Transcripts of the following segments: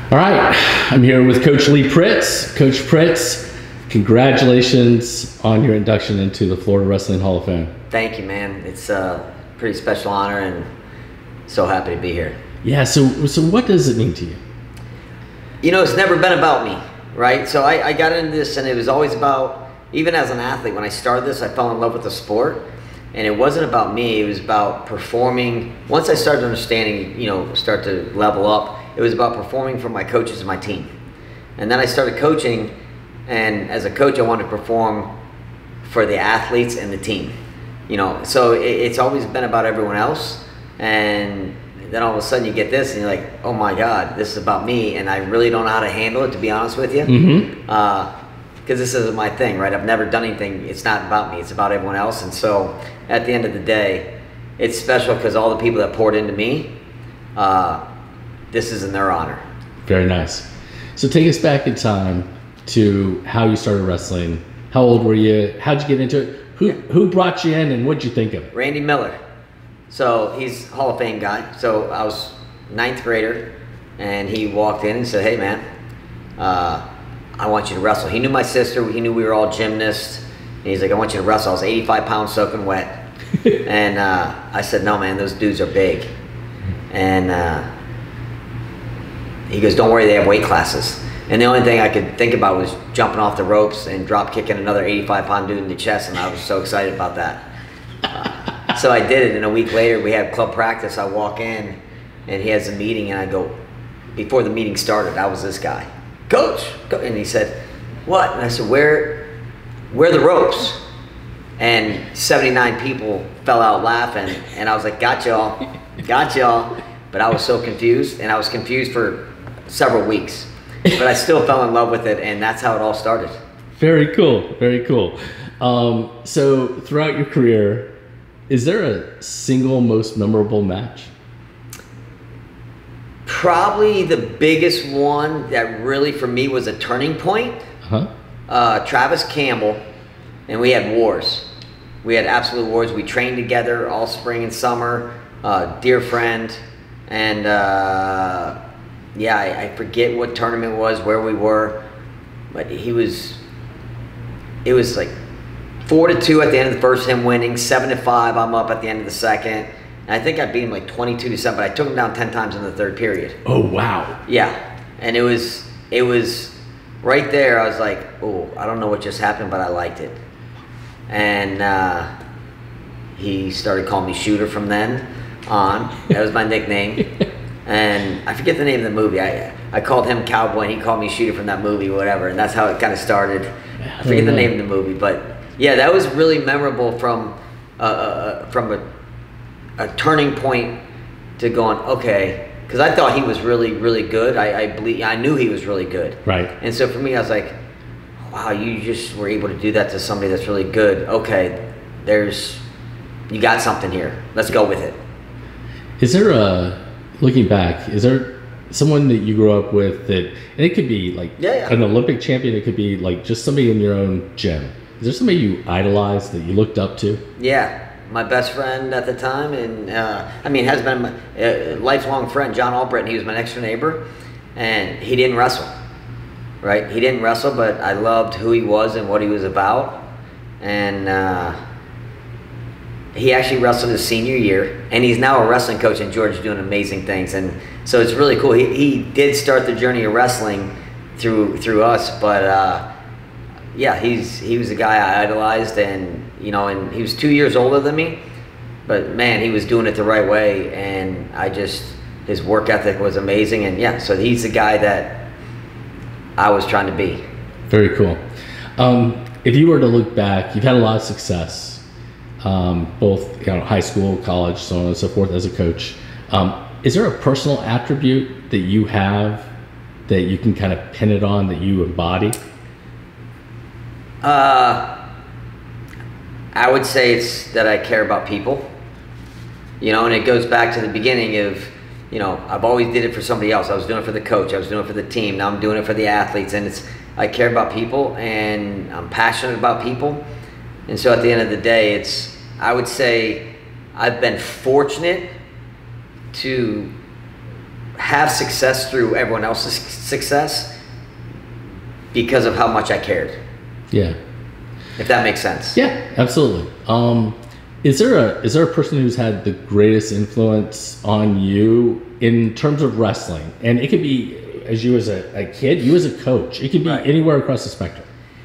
All right, I'm here with Coach Lee Pritts. Coach Pritts, congratulations on your induction into the Florida Wrestling Hall of Fame. Thank you, man. It's a pretty special honor and so happy to be here. Yeah, so what does it mean to you? You know, it's never been about me, right? So I got into this and it was always about, even as an athlete, when I started this, I fell in love with the sport. And it wasn't about me, it was about performing. Once I started understanding, start to level up, it was about performing for my coaches and my team. And then I started coaching, and as a coach, I wanted to perform for the athletes and the team. So it's always been about everyone else. And then all of a sudden you get this and you're like, oh my God, this is about me. And I really don't know how to handle it, to be honest with you. Because this isn't my thing, right? I've never done anything. It's not about me, it's about everyone else. And so at the end of the day, it's special because all the people that poured into me, this is in their honor. Very nice. So take us back in time to how you started wrestling. How old were you? How'd you get into it? Who brought you in and what'd you think of it? Randy Miller. So he's a Hall of Fame guy. So I was 9th grader and he walked in and said, hey man, I want you to wrestle. He knew my sister. He knew we were all gymnasts. And he's like, I want you to wrestle. I was 85 pounds soaking wet. And I said, no, man, those dudes are big. And he goes, don't worry, they have weight classes. And the only thing I could think about was jumping off the ropes and drop kicking another 85-pound dude in the chest. And I was so excited about that. So I did it. And a week later, we had club practice. I walk in and he has a meeting. And I go, before the meeting started, I was this guy. Coach, and he said, what? And I said, where are the ropes? And 79 people fell out laughing, and I was like, got y'all. But I was so confused, and I was confused for several weeks. But I still fell in love with it, and that's how it all started. Very cool, very cool. So throughout your career, is there a single most memorable match? Probably the biggest one that really for me was a turning point. Travis Campbell, and we had wars. We had absolute wars. We trained together all spring and summer. Dear friend, and yeah, I forget what tournament it was, where we were, but it was like 4-2 at the end of the first, him winning, 7-5. I'm up at the end of the second. And I think I beat him like 22-7, but I took him down 10 times in the third period. Oh, wow. Yeah. And it was right there. I was like, oh, I don't know what just happened, but I liked it. And he started calling me Shooter from then on. That was my nickname. And I forget the name of the movie. I called him Cowboy, and he called me Shooter from that movie, whatever. And that's how it kind of started. I forget the name of the movie, but yeah, that was really memorable from a turning point to going, okay, because I thought he was really, really good. I knew he was really good. Right. And so for me, I was like, wow, you just were able to do that to somebody that's really good. Okay, you got something here. Let's go with it. Is there looking back, is there someone that you grew up with that, and it could be like an Olympic champion, it could be like just somebody in your own gym. Is there somebody you idolized that you looked up to? Yeah. My best friend at the time, and has been my lifelong friend, John Albritton. He was my next door neighbor, and he didn't wrestle, right? He didn't wrestle, but I loved who he was and what he was about. And he actually wrestled his senior year, and he's now a wrestling coach in Georgia doing amazing things. And so it's really cool. He did start the journey of wrestling through us, but yeah, he was a guy I idolized, and and he was 2 years older than me, but man, he was doing it the right way, and his work ethic was amazing, and yeah, so he's the guy that I was trying to be. Very cool. If you were to look back, you've had a lot of success, both high school, college, so on and so forth as a coach. Is there a personal attribute that you have that you can kind of pin it on, that you embody? I would say it's that I care about people, and it goes back to the beginning of, I've always did it for somebody else. I was doing it for the coach, I was doing it for the team, now I'm doing it for the athletes, and I care about people, and I'm passionate about people. And so at the end of the day, I would say I've been fortunate to have success through everyone else's success because of how much I cared. Yeah. If that makes sense. Yeah, absolutely. Is there a person who's had the greatest influence on you in terms of wrestling? And it could be as you as a kid, you as a coach. It could be anywhere across the spectrum.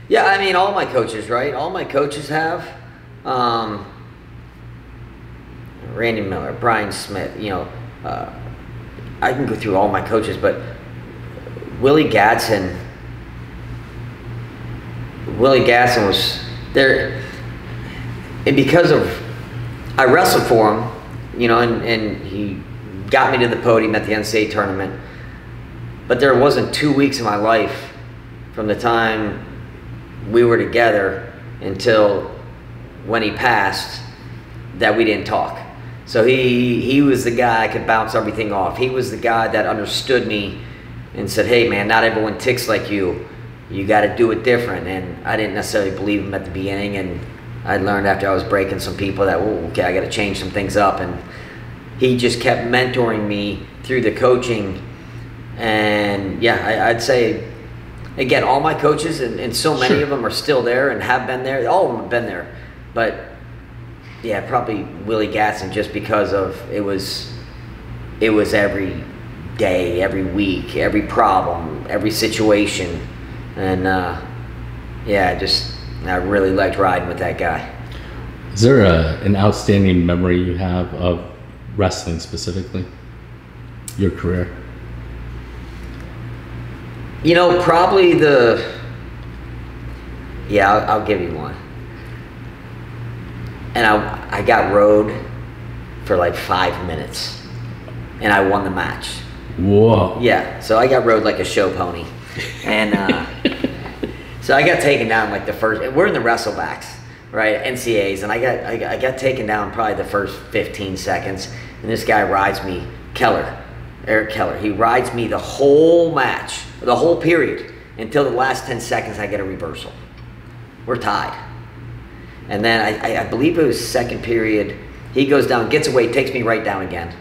Yeah, I mean, all my coaches, right? All my coaches have. Randy Miller, Brian Smith, I can go through all my coaches, but Willie Gatson was there, and because of, I wrestled for him, and he got me to the podium at the NCAA tournament, but there wasn't 2 weeks of my life from the time we were together until when he passed that we didn't talk. So he was the guy I could bounce everything off. He was the guy that understood me and said, hey man, not everyone ticks like you. You got to do it different. And I didn't necessarily believe him at the beginning, and I learned after I was breaking some people that, okay, I got to change some things up. And he just kept mentoring me through the coaching. And yeah, I'd say, again, all my coaches, and so many of them are still there and have been there. All of them have been there. But yeah, probably Willie Gatson, just because of it was every day, every week, every problem, every situation. And I really liked riding with that guy. Is there an outstanding memory you have of wrestling specifically? Your career? Probably I'll give you one. And I got rode for like 5 minutes, and I won the match. Whoa. Yeah, so I got rode like a show pony. And so I got taken down like the first, we're in the wrestlebacks, right, NCAAs, and I got taken down probably the first 15 seconds, and this guy rides me, Eric Keller, he rides me the whole match, the whole period, until the last 10 seconds I get a reversal. We're tied. And then I believe it was second period, he goes down, gets away, takes me right down again,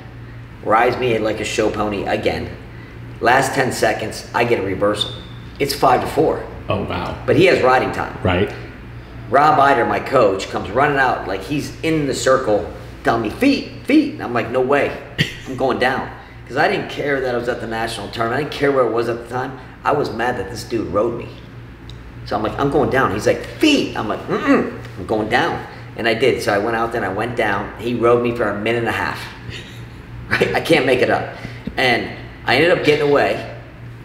rides me like a show pony again. Last 10 seconds, I get a reversal. It's 5-4. Oh, wow. But he has riding time. Right. Rob Eider, my coach, comes running out like he's in the circle telling me, feet. And I'm like, no way. I'm going down. Because I didn't care that I was at the national tournament. I didn't care where it was at the time. I was mad that this dude rode me. So I'm like, I'm going down. He's like, feet. I'm like, I'm going down. And I did. So I went out there and I went down. He rode me for a minute and a half. Right? I can't make it up. And I ended up getting away.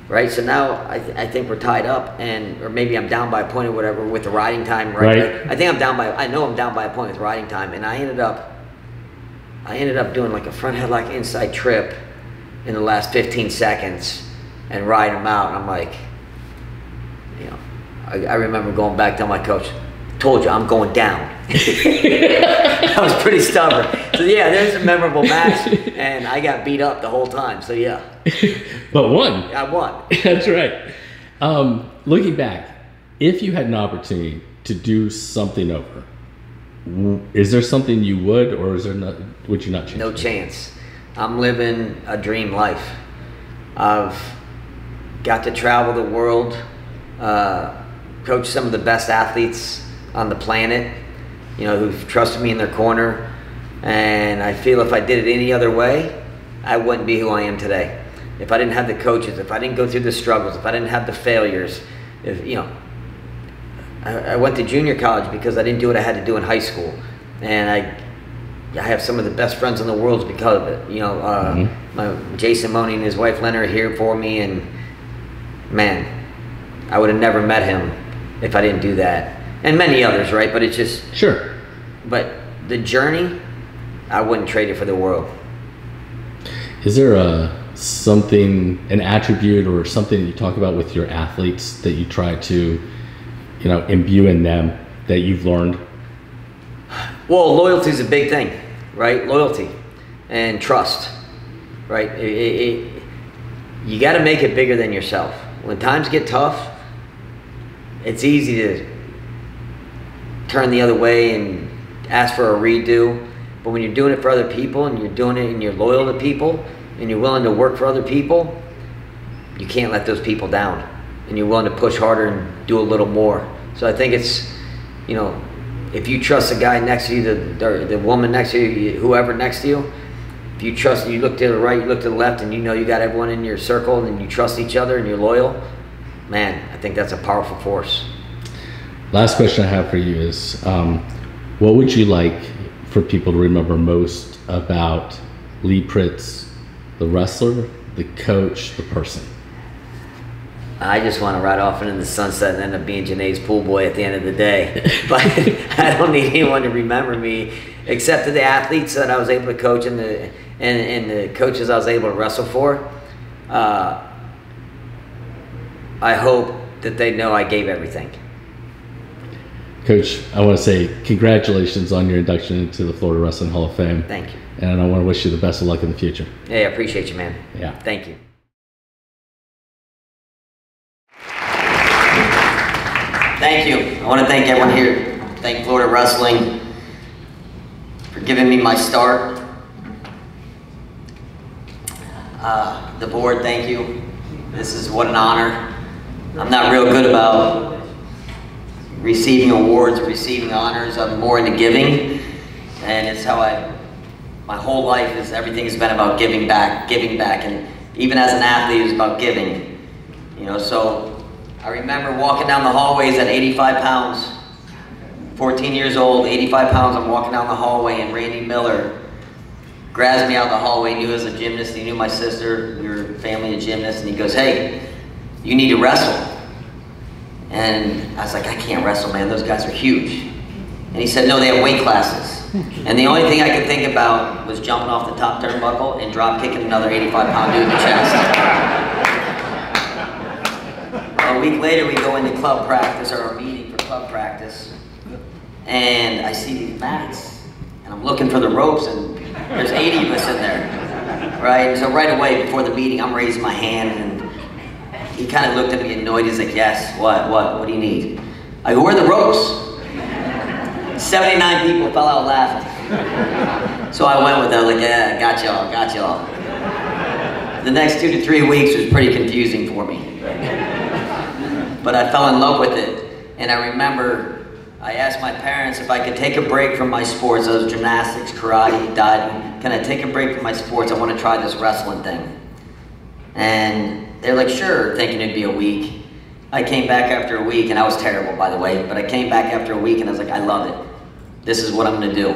Right? So now I think we're tied up, or maybe I'm down by a point or whatever with the riding time. Right? I think I know I'm down by a point with riding time. And I ended up doing like a front headlock inside trip in the last 15 seconds and riding him out. And I'm like, I remember going back to my coach, told you I'm going down. I was pretty stubborn. So yeah, there's a memorable match, and I got beat up the whole time. So yeah. But won. I won. That's right. Looking back, if you had an opportunity to do something over, is there something you would, or would you not change? No chance. I'm living a dream life. I've got to travel the world, coach some of the best athletes on the planet, who've trusted me in their corner. And I feel if I did it any other way, I wouldn't be who I am today. If I didn't have the coaches, if I didn't go through the struggles, if I didn't have the failures, I went to junior college because I didn't do what I had to do in high school. And I have some of the best friends in the world because of it. My Jason Money and his wife Lena are here for me, and man, I would have never met him if I didn't do that. And many others, right? But it's just... Sure. But the journey, I wouldn't trade it for the world. Is there an attribute or something that you talk about with your athletes that you try to, imbue in them that you've learned? Well, loyalty is a big thing, right? Loyalty and trust, right? You got to make it bigger than yourself. When times get tough, it's easy to turn the other way and ask for a redo. But when you're doing it for other people and you're doing it and you're loyal to people, and you're willing to work for other people, you can't let those people down. And you're willing to push harder and do a little more. So I think it's, you know, if you trust the guy next to you, the woman next to you, whoever next to you, if you trust, you look to the right, you look to the left, and you know you got everyone in your circle, and you trust each other, and you're loyal, man, I think that's a powerful force. Last question I have for you is, what would you like for people to remember most about Lee Pritts, the wrestler, the coach, the person? I just want to ride off into the sunset and end up being Janae's pool boy at the end of the day. But I don't need anyone to remember me except for the athletes that I was able to coach and the coaches I was able to wrestle for. I hope that they know I gave everything. Coach, I want to say congratulations on your induction into the Florida Wrestling Hall of Fame. Thank you. And I want to wish you the best of luck in the future. Hey, I appreciate you, man. Yeah. Thank you. Thank you. I want to thank everyone here. Thank Florida Wrestling for giving me my start. The board, thank you. This is what an honor. I'm not real good about receiving awards, receiving honors. I'm more into giving, and it's how my whole life is, everything has been about giving back, and even as an athlete, it was about giving. You know, so I remember walking down the hallways at 85 pounds, 14 years old, 85 pounds, I'm walking down the hallway, and Randy Miller grabs me out the hallway, knew I was a gymnast, he knew my sister, we were family of gymnasts, and he goes, hey, you need to wrestle. And I was like, I can't wrestle, man, those guys are huge. And he said, no, they have weight classes. And the only thing I could think about was jumping off the top turnbuckle and drop kicking another 85-pound dude in the chest. A week later, we go into club practice, or our meeting for club practice, and I see these mats, and I'm looking for the ropes, and there's 80 of us in there, right? And so right away, before the meeting, I'm raising my hand, and he kind of looked at me annoyed. He's like, yes, what do you need? I go, where are the ropes? 79 people fell out laughing. So I went with that, like, yeah, got y'all. The next 2 to 3 weeks was pretty confusing for me. But I fell in love with it. And I remember I asked my parents if I could take a break from my sports. I was gymnastics, karate, diving. Can I take a break from my sports? I want to try this wrestling thing. And they're like, sure, thinking it'd be a week. I came back after a week, and I was terrible, by the way, but I came back after a week, and I was like, I love it. This is what I'm going to do.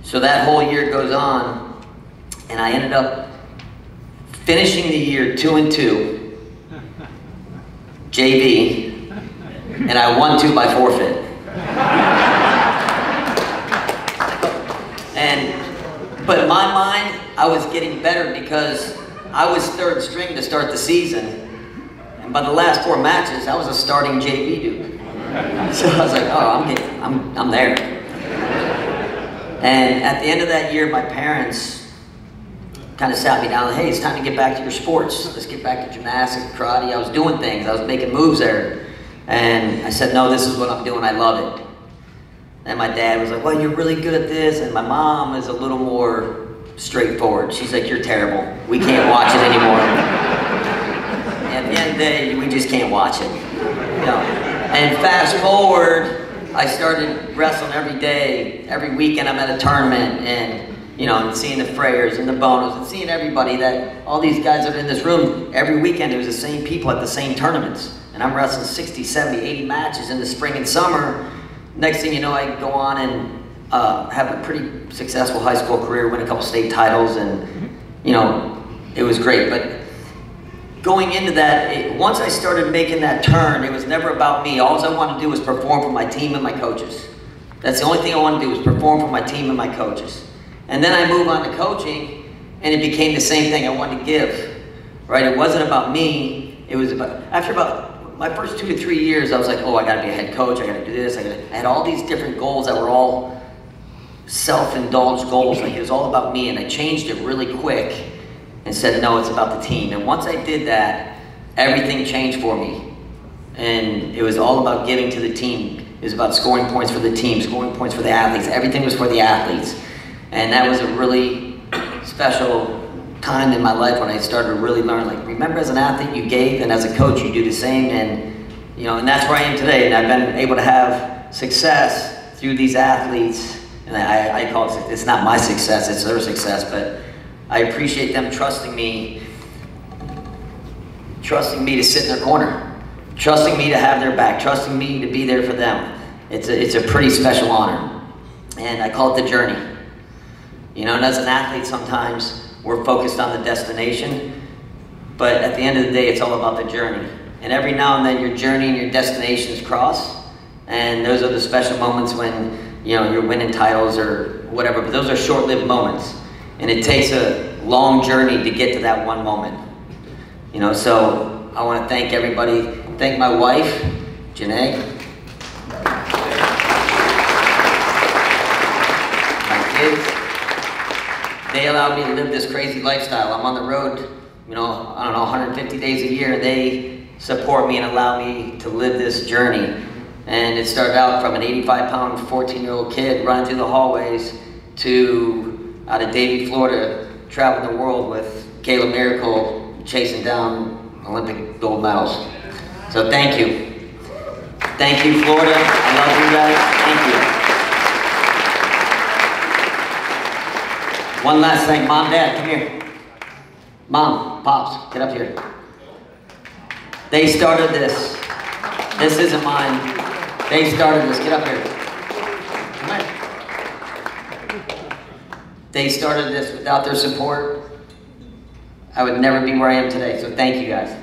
So that whole year goes on, and I ended up finishing the year 2-2, JV, and I won 2 by forfeit. But in my mind, I was getting better because I was third string to start the season, and by the last 4 matches, I was a starting JV dude. So I was like, oh, I'm there. And at the end of that year, my parents kind of sat me down and, hey, it's time to get back to your sports. Let's get back to gymnastics, karate. I was doing things. I was making moves there. And I said, no, this is what I'm doing. I love it. And my dad was like, well, you're really good at this. And my mom is a little more straightforward. She's like, you're terrible. We can't watch it anymore. And at the end of the day, we just can't watch it. You know? And fast forward, I started wrestling every day. Every weekend I'm at a tournament, and you know, and seeing the Freyers and the Bonos and seeing everybody, that all these guys that are in this room, every weekend it was the same people at the same tournaments. And I'm wrestling 60, 70, 80 matches in the spring and summer. Next thing you know, I go on and have a pretty successful high school career, win a couple state titles, and you know, it was great. But going into that, once I started making that turn, it was never about me. All I wanted to do was perform for my team and my coaches. That's the only thing I wanted to do, was perform for my team and my coaches. And then I moved on to coaching, and it became the same thing I wanted to give, right? It wasn't about me. It was about, after about my first 2 to 3 years, I was like, oh, I gotta be a head coach, I gotta do this, I had all these different goals that were all self-indulged goals. Like, it was all about me, and I changed it really quick and said, no, it's about the team. And once I did that, everything changed for me. And it was all about giving to the team. It was about scoring points for the team, scoring points for the athletes. Everything was for the athletes. And that was a really special time in my life when I started to really learn, like, remember as an athlete you gave, and as a coach you do the same, and and that's where I am today. And I've been able to have success through these athletes, and I call it, it's not my success, it's their success, but I appreciate them trusting me to sit in their corner, trusting me to have their back, trusting me to be there for them. It's a pretty special honor, and I call it the journey. And as an athlete, sometimes we're focused on the destination, but at the end of the day, it's all about the journey. And every now and then, your journey and your destinations cross, and those are the special moments when you're winning titles or whatever. But those are short-lived moments, and it takes a long journey to get to that one moment. So I want to thank everybody. Thank my wife, Janae. My kids. They allow me to live this crazy lifestyle. I'm on the road, I don't know, 150 days a year. They support me and allow me to live this journey. And it started out from an 85-pound, 14-year-old kid running through the hallways to out of Davie, Florida, traveling the world with Kayla Miracle, chasing down Olympic gold medals. So thank you. Thank you, Florida. I love you guys. Thank you. One last thing. Mom, Dad, come here. Mom, Pops, get up here. They started this. This isn't mine. They started this. Get up here. Come here. They started this. Without their support, I would never be where I am today. So thank you guys.